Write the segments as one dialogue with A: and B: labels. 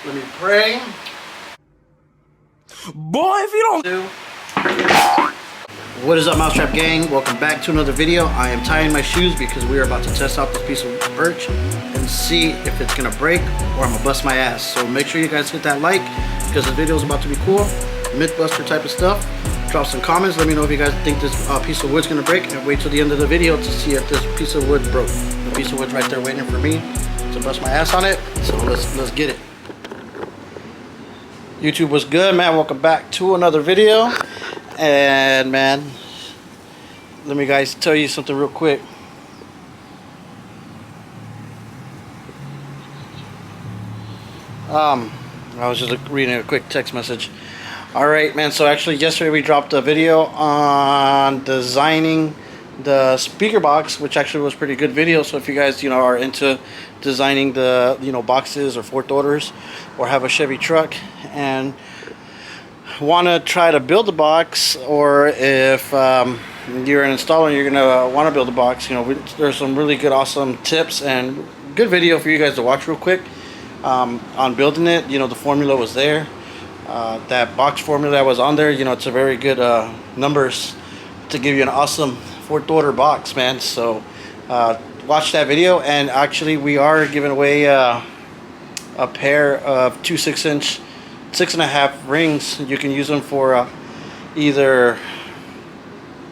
A: Let me pray.
B: Boy, if you don't...
A: What is up, Mousetrap Gang? Welcome back to another video. I am tying my shoes because we are about to test out this piece of birch and see if it's gonna break or I'm gonna bust my ass. So make sure you guys hit that like because this video is about to be cool. Mythbuster type of stuff. Drop some comments. Let me know if you guys think this piece of wood's gonna break, and wait till the end of the video to see if this piece of wood broke. The piece of wood's right there waiting for me to bust my ass on it. So let's get it. YouTube was good, man. Welcome back to another video. And man, let me guys tell you something real quick. I was just reading a quick text message. Alright, man, so actually yesterday we dropped a video on designing the speaker box, which actually was a pretty good video. So if you guys are into designing the boxes or fourth orders, or have a Chevy truck and want to try to build a box, or if you're an installer and you're gonna want to build a box, there's some really good awesome tips and good video for you guys to watch real quick on building it. The formula was there. That box formula that was on there, it's a very good numbers to give you an awesome fourth order box, man. So watch that video. And actually we are giving away a pair of two 6-inch 6.5 rings. You can use them for either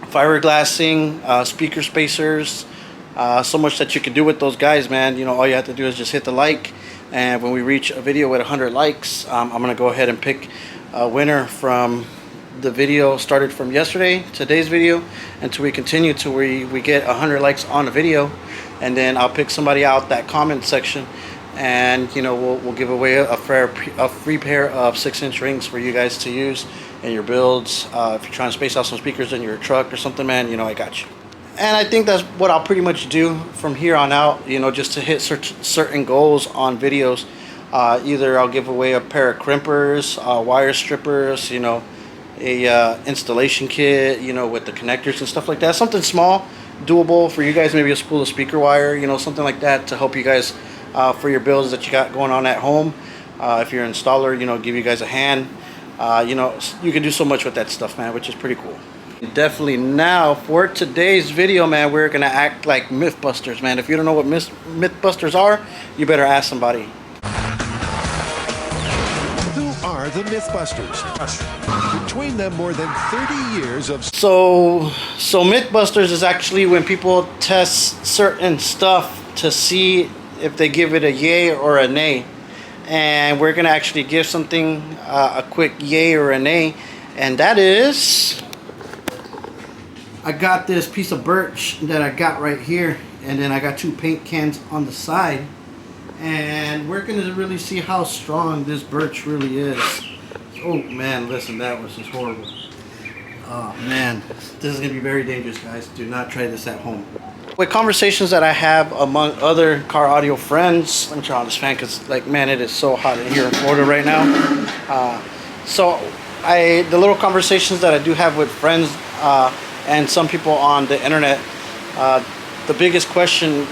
A: fiberglassing, speaker spacers, so much that you can do with those guys, man. All you have to do is just hit the like, and when we reach a video with 100 likes, I'm gonna go ahead and pick a winner from the video started from yesterday, today's video, until we continue to we get 100 likes on the video, and then I'll pick somebody out that comment section, and we'll give away a free pair of 6-inch rings for you guys to use in your builds. If you're trying to space out some speakers in your truck or something, man, I got you. And I think that's what I'll pretty much do from here on out, just to hit certain goals on videos. Either I'll give away a pair of crimpers, wire strippers, a installation kit, with the connectors and stuff like that. Something small, doable for you guys, maybe a spool of speaker wire, something like that to help you guys for your builds that you got going on at home. If you're an installer, give you guys a hand. You can do so much with that stuff, man, which is pretty cool. Definitely. Now for today's video, man, we're gonna act like Mythbusters, man. If you don't know what Mythbusters are, you better ask somebody.
C: Who are the Mythbusters? Between them, more than 30 years of...
A: So Mythbusters is actually when people test certain stuff to see if they give it a yay or a nay. And we're gonna actually give something a quick yay or a nay, and that is, I got this piece of birch that I got right here, and then I got 2 paint cans on the side, and we're gonna really see how strong this birch really is. Oh man, listen, that was just horrible. Oh man, this is gonna be very dangerous, guys. Do not try this at home. With conversations that I have among other car audio friends, let me turn on this fan because, man, it is so hot in here in Florida right now. The little conversations that I do have with friends and some people on the internet, the biggest question,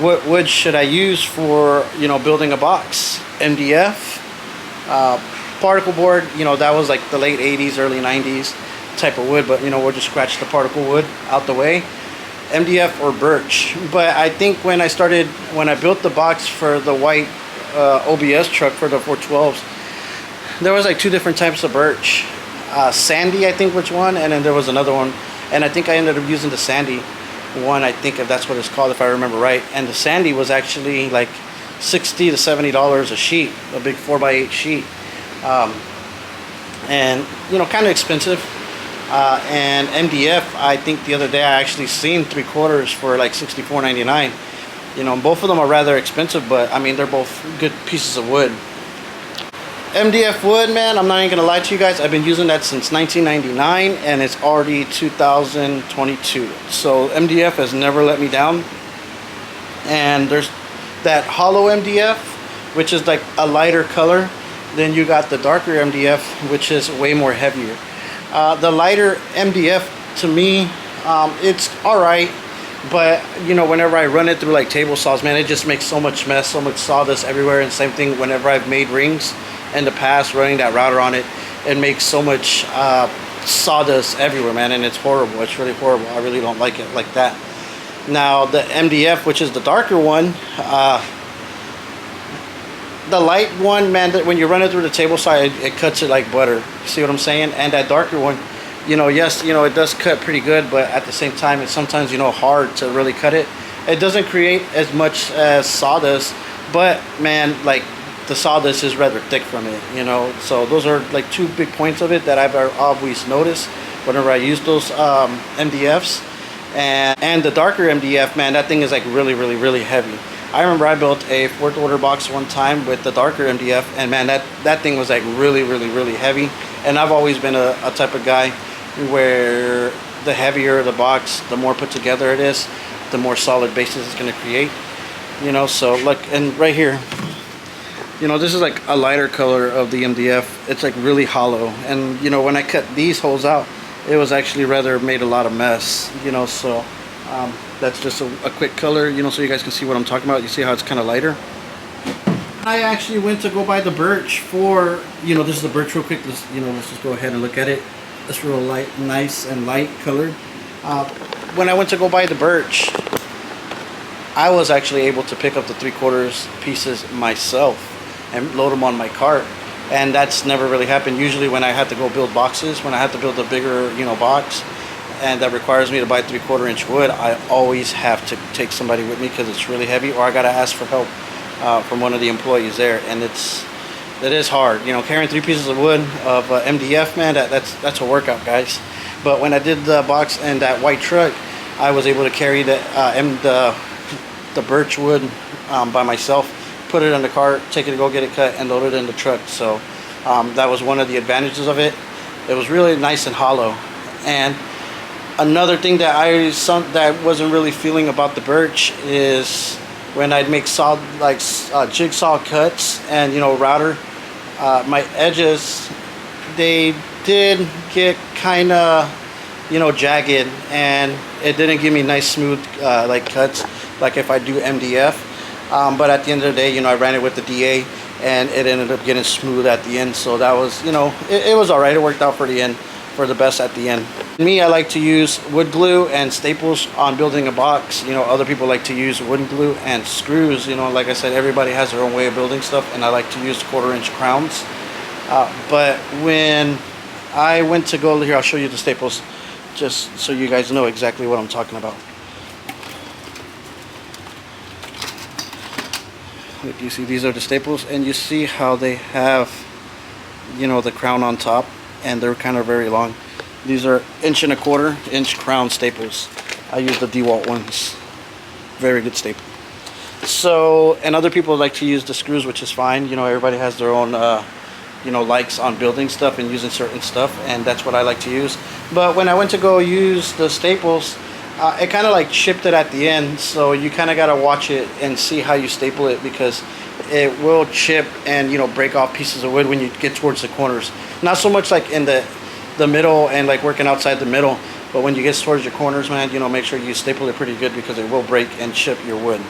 A: what wood should I use for, building a box? MDF, particle board, that was like the late 80s, early 90s type of wood, but we'll just scratch the particle wood out the way. MDF or birch. But I think when I built the box for the white OBS truck for the 412s, there was like 2 different types of birch. Sandy, I think, which one, and then there was another one, and I think I ended up using the Sandy one, I think, if that's what it's called, if I remember right. And the Sandy was actually like $60 to $70 a sheet, a big 4x8 sheet, and kind of expensive. And MDF, I think the other day I actually seen 3/4 for like $64.99. Both of them are rather expensive, but I mean, they're both good pieces of wood. MDF wood, man, I'm not even gonna lie to you guys, I've been using that since 1999 and it's already 2022. So MDF has never let me down. And there's that hollow MDF, which is like a lighter color. Then you got the darker MDF, which is way more heavier. The lighter MDF, to me, it's alright. But you know, whenever I run it through like table saws, man, it just makes so much mess, so much sawdust everywhere. And same thing whenever I've made rings in the past, running that router on it, it makes so much sawdust everywhere, man, and it's horrible. It's really horrible. I really don't like it like that. Now the MDF, which is the darker one, the light one, man, that when you run it through the table saw, it cuts it like butter. See what I'm saying? And that darker one, you know, yes, you know, it does cut pretty good, but at the same time, it's sometimes, you know, hard to really cut it. It doesn't create as much as sawdust, but man, like the sawdust is rather thick from it, you know. So those are like two big points of it that I've always noticed whenever I use those MDFs. And the darker MDF, man, that thing is like really heavy. I remember I built a 4th order box one time with the darker MDF, and man, that thing was like really heavy. And I've always been a type of guy where the heavier the box, the more put together it is, the more solid basis it's going to create, you know. So look, and right here, you know, this is like a lighter color of the MDF. It's like really hollow, and you know, when I cut these holes out, it was actually rather made a lot of mess, you know. So that's just a quick color, you know, so you guys can see what I'm talking about. You see how it's kind of lighter. I actually went to go buy the Birch for, you know, this is the Birch real quick. Let's, you know, let's just go ahead and look at it. It's real light, nice and light colored. When I went to go buy the Birch, I was actually able to pick up the 3/4 pieces myself and load them on my cart. And that's never really happened. Usually when I had to go build boxes, when I had to build a bigger, you know, box, and that requires me to buy 3/4 inch wood, I always have to take somebody with me because it's really heavy, or I gotta ask for help from one of the employees there. And it is hard, you know, carrying 3 pieces of wood of MDF, man. That's a workout, guys. But when I did the box and that white truck, I was able to carry the Birch wood by myself, put it in the cart, take it to go get it cut, and load it in the truck. So that was one of the advantages of it. It was really nice and hollow. And another thing that that wasn't really feeling about the Birch is when I'd make jigsaw cuts and, you know, router, my edges, they did get kind of, you know, jagged, and it didn't give me nice smooth like cuts like if I do MDF. But at the end of the day, you know, I ran it with the DA, and it ended up getting smooth at the end. So that was, you know, it was all right. It worked out for the best at the end. Me, I like to use wood glue and staples on building a box. You know, other people like to use wooden glue and screws. You know, like I said, everybody has their own way of building stuff, and I like to use 1/4 inch crowns. But when I went to go here, I'll show you the staples, just so you guys know exactly what I'm talking about. Look, you see, these are the staples, and you see how they have, you know, the crown on top, and they're kind of very long. These are 1¼ inch crown staples. I use the DeWalt ones. Very good staple. So, and other people like to use the screws, which is fine. You know, everybody has their own, you know, likes on building stuff and using certain stuff, and that's what I like to use. But when I went to go use the staples, it kind of like chipped it at the end, so you kind of got to watch it and see how you staple it, because it will chip and, you know, break off pieces of wood when you get towards the corners. Not so much like in the middle and like working outside the middle, but when you get towards your corners, man, you know, make sure you staple it pretty good, because it will break and chip your wood.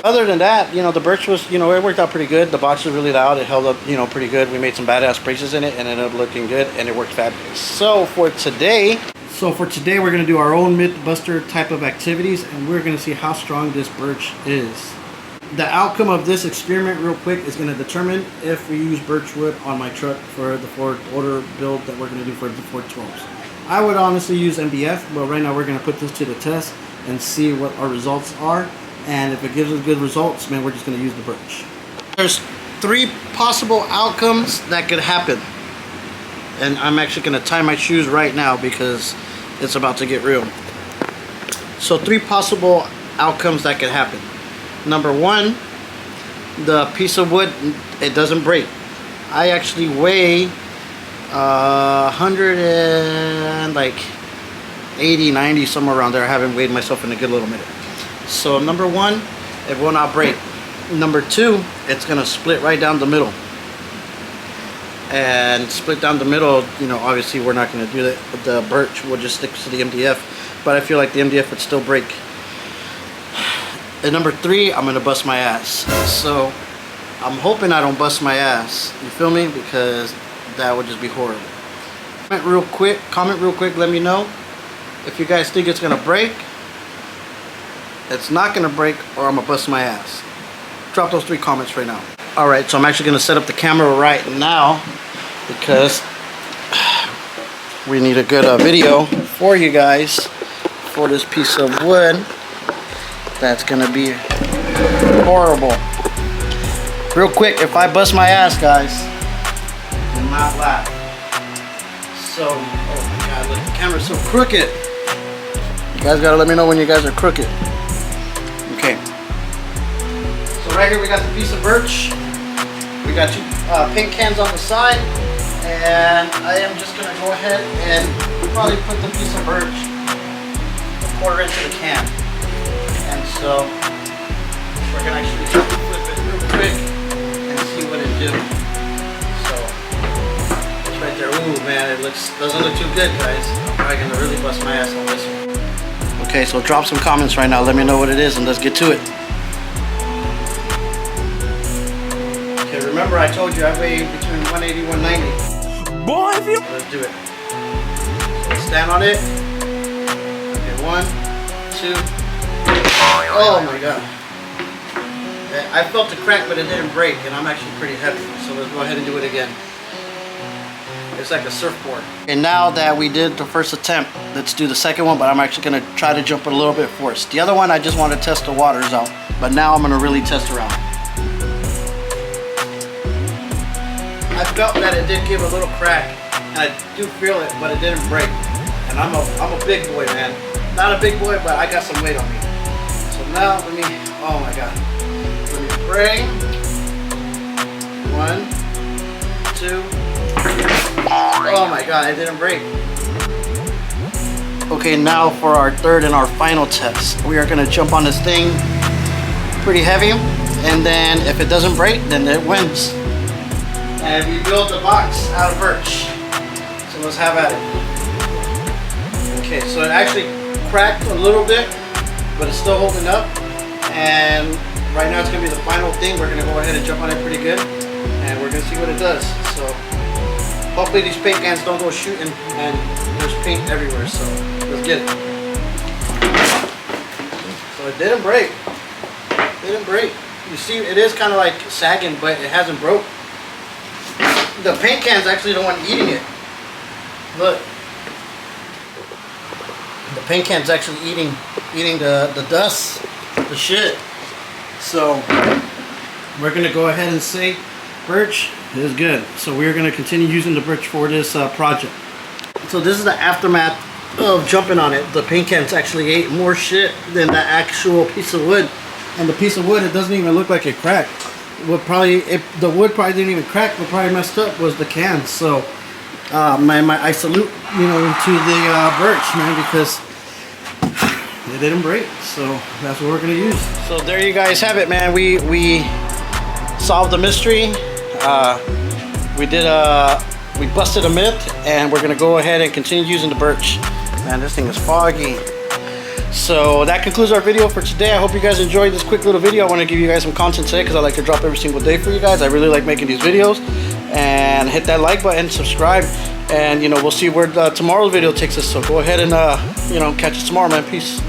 A: Other than that, you know, the Birch was, you know, it worked out pretty good. The box was really loud. It held up, you know, pretty good. We made some badass braces in it, and it ended up looking good, and it worked fabulous. So for today, we're going to do our own Mythbuster type of activities, and we're going to see how strong this Birch is. The outcome of this experiment real quick is going to determine if we use birch wood on my truck for the 4th order build that we're going to do for the 412s. I would honestly use MDF, but right now we're going to put this to the test and see what our results are. And if it gives us good results, man, we're just going to use the Birch. There's 3 possible outcomes that could happen. And I'm actually going to tie my shoes right now because it's about to get real. So 3 possible outcomes that could happen. Number 1, the piece of wood, it doesn't break. I actually weigh 180, 90, somewhere around there. I haven't weighed myself in a good little minute. So number 1, it will not break. Number 2, it's gonna split right down the middle. And split down the middle, you know, obviously we're not gonna do that. The Birch will just stick to the MDF, but I feel like the MDF would still break. And number 3, I'm gonna bust my ass. So I'm hoping I don't bust my ass. You feel me? Because that would just be horrible. Comment real quick, let me know if you guys think it's gonna break, it's not gonna break, or I'm gonna bust my ass. Drop those 3 comments right now. Alright, so I'm actually gonna set up the camera right now because we need a good video for you guys for this piece of wood that's gonna be horrible. Real quick, if I bust my ass, guys, do not laugh. So, oh my god, look, the camera's so crooked. You guys gotta let me know when you guys are crooked. Okay. So right here we got the piece of birch. We got 2 paint cans on the side. And I am just gonna go ahead and probably put the piece of birch a quarter into the can. And so we're gonna actually flip it real quick and see what it do. So it's right there. Ooh man, it doesn't look too good, guys. I'm probably gonna really bust my ass on this one. Okay, so drop some comments right now. Let me know what it is and let's get to it. Okay, remember I told you I weigh between 180 and 190. Boy, if you... Let's do it. So stand on it. Okay, 1, 2. Oh my god. I felt the crack, but it didn't break, and I'm actually pretty heavy. So let's go ahead and do it again. It's like a surfboard. And now that we did the first attempt, let's do the second one, but I'm actually going to try to jump it a little bit first. The other one, I just want to test the waters out, but now I'm going to really test around. I felt that it did give a little crack, and I do feel it, but it didn't break. And I'm a big boy, man. Not a big boy, but I got some weight on me. So now let me, oh my god. Let me spray. 1, 2. Oh my god, it didn't break. Okay, now for our third and our final test. We are gonna jump on this thing pretty heavy, and then if it doesn't break, then it wins. And we built the box out of birch. So let's have at it. Okay, so it actually cracked a little bit, but it's still holding up. And right now it's gonna be the final thing. We're gonna go ahead and jump on it pretty good, and we're gonna see what it does. So hopefully these paint cans don't go shooting, and there's paint everywhere. So let's get it. So it didn't break. It didn't break. You see, it is kind of like sagging, but it hasn't broke. The paint can's actually the one eating it. Look. The paint can's actually eating the dust, the shit. So we're gonna go ahead and say birch is good. So we're gonna continue using the birch for this project. So this is the aftermath of jumping on it. The paint can's actually ate more shit than the actual piece of wood. And the piece of wood, it doesn't even look like it cracked. The wood probably didn't even crack. What probably messed up was the can. So I salute to the birch, man, because it didn't break. So that's what we're gonna use. So there you guys have it, man. We solved the mystery. We busted a myth, and we're gonna go ahead and continue using the birch. Man, this thing is foggy. So that concludes our video for today. I hope you guys enjoyed this quick little video. I want to give you guys some content today because I like to drop every single day for you guys. I really like making these videos. And hit that like button, subscribe, and we'll see where tomorrow's video takes us. So go ahead and catch us tomorrow, man. Peace.